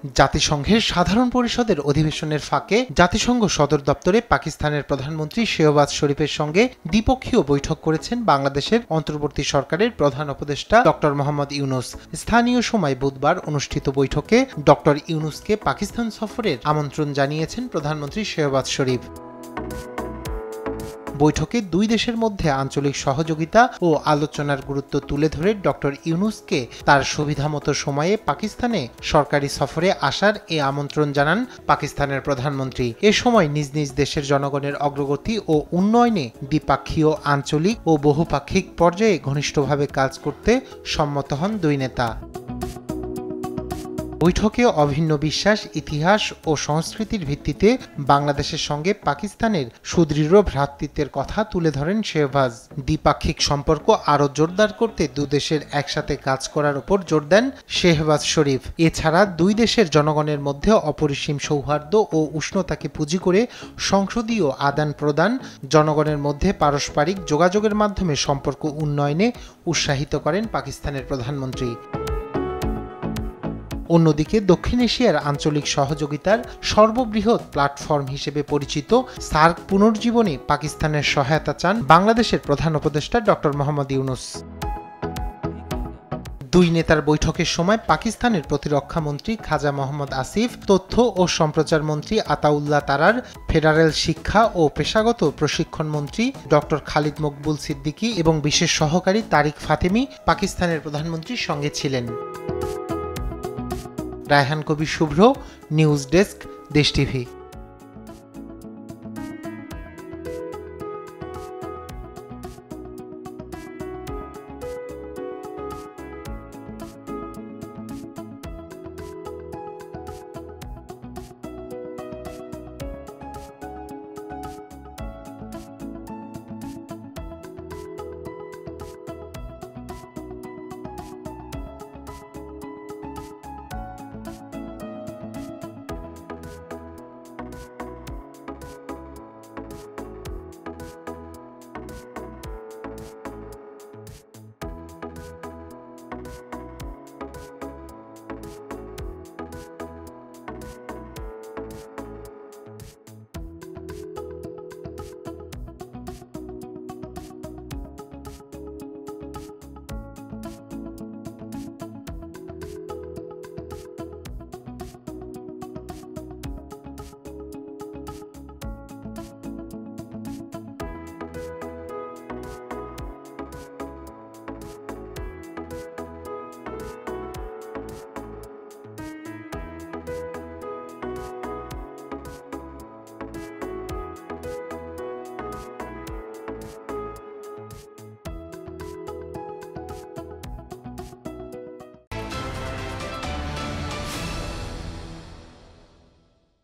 জাতিসংঘের সাধারণ পরিষদের অধিবেশনের ফাঁকে জাতিসংঘ সদর দপ্তরে পাকিস্তানের প্রধানমন্ত্রী শেহবাজ শরীফের সঙ্গে দ্বিপক্ষীয় বৈঠক করেছেন বাংলাদেশের অন্তর্বর্তী সরকারের প্রধান উপদেষ্টা ডক্টর মোহাম্মদ ইউনূস। স্থানীয় সময় বুধবার অনুষ্ঠিত বৈঠকে ডক্টর ইউনূসকে পাকিস্তান সফরের আমন্ত্রণ জানিয়েছেন প্রধানমন্ত্রী শেহবাজ শরীফ। বৈঠকে দুই দেশের মধ্যে আঞ্চলিক সহযোগিতা ও আলোচনার গুরুত্ব তুলে ধরে ডক্টর ইউনূসকে তার সুবিধামতো সময়ে পাকিস্তানে সরকারি সফরে আসার আমন্ত্রণ জানান পাকিস্তানের প্রধানমন্ত্রী। এ সময় নিজ নিজ দেশের জনগণের অগ্রগতি ও উন্নয়নে দ্বিপাক্ষীয়, আঞ্চলিক ও বহুপাক্ষিক পর্যায়ে ঘনিষ্ঠভাবে কাজ করতে সম্মত হন দুই নেতা। বৈঠকে অভিন্ন বিশ্বাস, ইতিহাস ও সংস্কৃতির ভিত্তিতে বাংলাদেশের সঙ্গে পাকিস্তানের সুদৃঢ় ভ্রাতৃত্বের কথা তুলে ধরেন শেহবাজ। দ্বিপাক্ষিক সম্পর্ক আরও জোরদার করতে দুদেশের একসাথে কাজ করার উপর জোর দেন শেহবাজ শরীফ। এছাড়া দুই দেশের জনগণের মধ্যে অপরিসীম সৌহার্দ্য ও উষ্ণতাকে পুঁজি করে সংসদীয় আদান প্রদান, জনগণের মধ্যে পারস্পরিক যোগাযোগের মাধ্যমে সম্পর্ক উন্নয়নে উৎসাহিত করেন পাকিস্তানের প্রধানমন্ত্রী। অন্যদিকে দক্ষিণ এশিয়ার আঞ্চলিক সহযোগিতার সর্ববৃহৎ প্ল্যাটফর্ম হিসেবে পরিচিত সার্ক পুনর্জীবনে পাকিস্তানের সহায়তা চান বাংলাদেশের প্রধান উপদেষ্টা ডক্টর মোহাম্মদ ইউনূস। দুই নেতার বৈঠকের সময় পাকিস্তানের প্রতিরক্ষা মন্ত্রী খাজা মোহাম্মদ আসিফ, তথ্য ও সম্প্রচার মন্ত্রী আতাউল্লাহ তারার, ফেডারেল শিক্ষা ও পেশাগত প্রশিক্ষণ মন্ত্রী ডক্টর খালিদ মকবুল সিদ্দিকী এবং বিশেষ সহকারী তারিক ফাতেমি পাকিস্তানের প্রধানমন্ত্রীর সঙ্গে ছিলেন। রায়হান কবির শুভ্র, নিউজ ডেস্ক, দেশ টিভি।